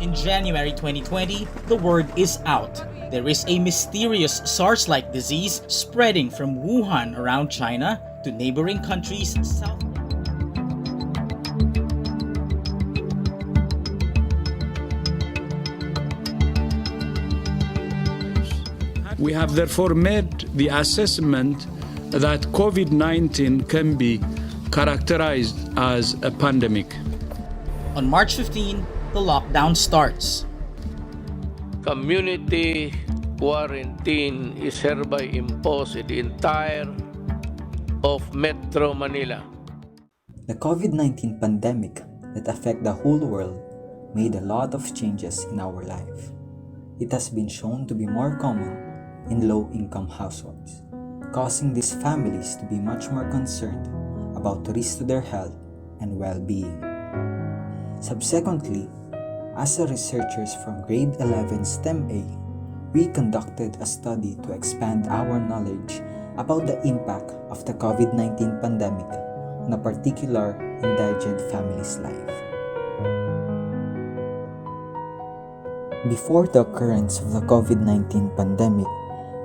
In January 2020, the word is out. There is a mysterious SARS-like disease spreading from Wuhan around China to neighboring countries south. We have therefore made the assessment that COVID-19 can be characterized as a pandemic. On March 15, the lockdown starts. Community quarantine is hereby imposed in the entire of Metro Manila. The COVID-19 pandemic that affected the whole world made a lot of changes in our life. It has been shown to be more common in low-income households, causing these families to be much more concerned about risk to their health and well-being. Subsequently, as researchers from grade 11 STEM A, we conducted a study to expand our knowledge about the impact of the COVID-19 pandemic on a particular indigent family's life. Before the occurrence of the COVID-19 pandemic,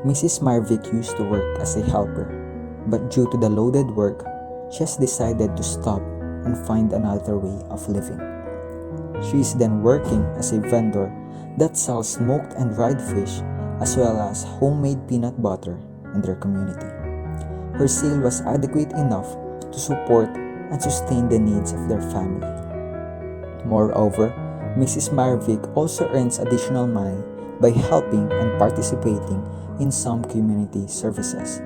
Mrs. Marvick used to work as a helper, but due to the loaded work, she has decided to stop and find another way of living. She is then working as a vendor that sells smoked and dried fish as well as homemade peanut butter in their community. Her sale was adequate enough to support and sustain the needs of their family. Moreover, Mrs. Marvick also earns additional money by helping and participating in some community services.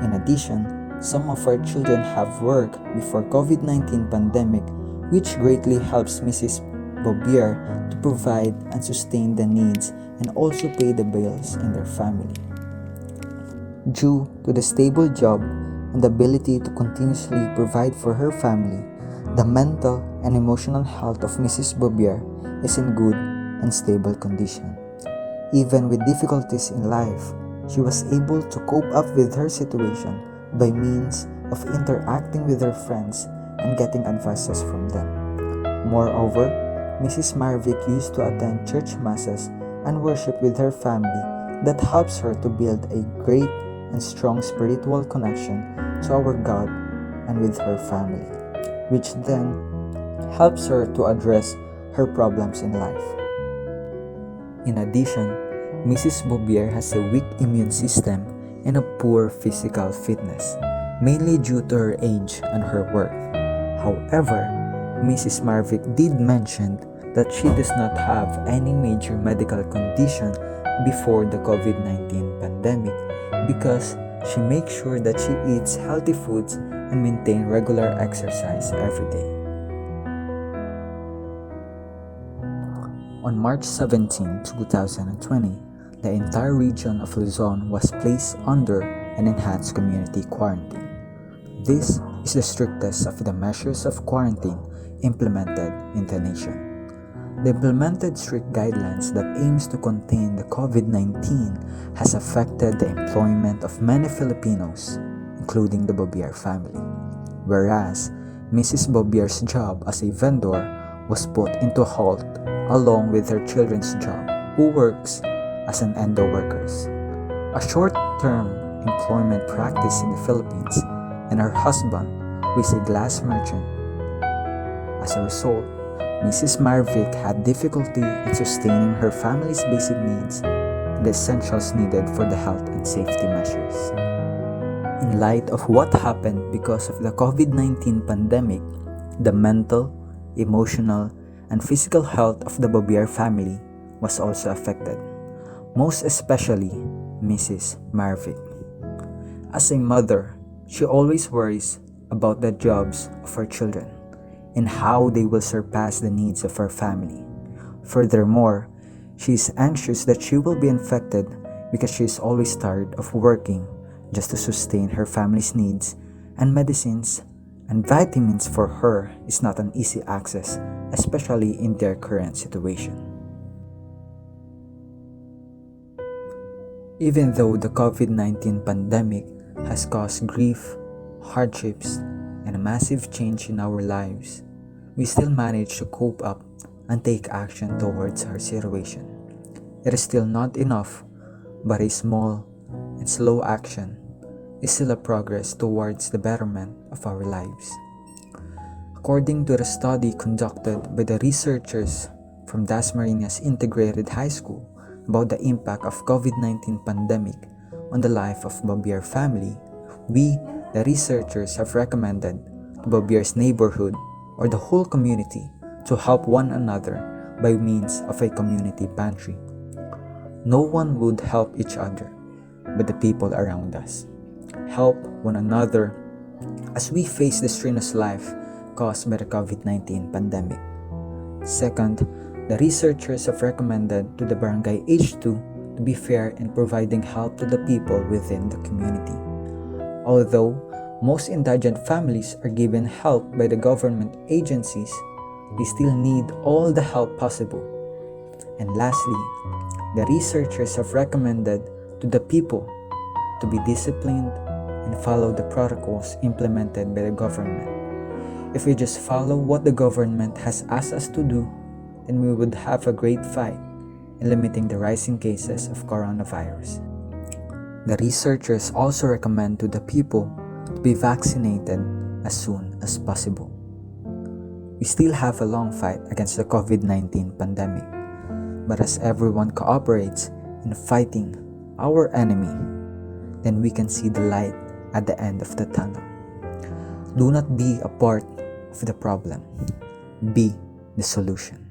In addition, some of our children have work before COVID-19 pandemic, which greatly helps Mrs. Bobier to provide and sustain the needs and also pay the bills in their family. Due to the stable job and the ability to continuously provide for her family, the mental and emotional health of Mrs. Bobier is in good and stable condition. Even with difficulties in life, she was able to cope up with her situation by means of interacting with her friends and getting advices from them. Moreover, Mrs. Marvick used to attend church masses and worship with her family that helps her to build a great and strong spiritual connection to our God and with her family, which then helps her to address her problems in life. In addition, Mrs. Bobier has a weak immune system and a poor physical fitness, mainly due to her age and her work. However, Mrs. Marvick did mention that she does not have any major medical condition before the COVID-19 pandemic because she makes sure that she eats healthy foods and maintains regular exercise every day. On March 17, 2020, the entire region of Luzon was placed under an enhanced community quarantine. This is the strictest of the measures of quarantine implemented in the nation. The implemented strict guidelines that aims to contain the COVID-19 has affected the employment of many Filipinos, including the Bobier family, whereas Mrs. Bobier's job as a vendor was put into halt along with her children's job, who works as an endo workers, a short-term employment practice in the Philippines, and her husband, who is a glass merchant. As a result, Mrs. Marvick had difficulty in sustaining her family's basic needs and the essentials needed for the health and safety measures. In light of what happened because of the COVID-19 pandemic, the mental, emotional, and physical health of the Bobier family was also affected, most especially Mrs. Marvick. As a mother, she always worries about the jobs of her children and how they will surpass the needs of her family. Furthermore, she is anxious that she will be infected because she is always tired of working just to sustain her family's needs, and medicines and vitamins for her is not an easy access, especially in their current situation. Even though the COVID-19 pandemic has caused grief, hardships, and a massive change in our lives, we still manage to cope up and take action towards our situation. It is still not enough, but a small and slow action is still a progress towards the betterment of our lives. According to the study conducted by the researchers from Dasmariñas Integrated High School about the impact of COVID-19 pandemic on the life of Bobier family, we, the researchers, have recommended to Bobier's neighborhood or the whole community to help one another by means of a community pantry. No one would help each other but the people around us. Help one another as we face the strenuous life caused by the COVID-19 pandemic. Second, the researchers have recommended to the barangay H2 to be fair in providing help to the people within the community. Although most indigent families are given help by the government agencies, they still need all the help possible. And lastly, the researchers have recommended to the people to be disciplined and follow the protocols implemented by the government. If we just follow what the government has asked us to do, then we would have a great fight in limiting the rising cases of coronavirus. The researchers also recommend to the people to be vaccinated as soon as possible. We still have a long fight against the COVID-19 pandemic, but as everyone cooperates in fighting our enemy, then we can see the light at the end of the tunnel. Do not be a part of the problem. Be the solution.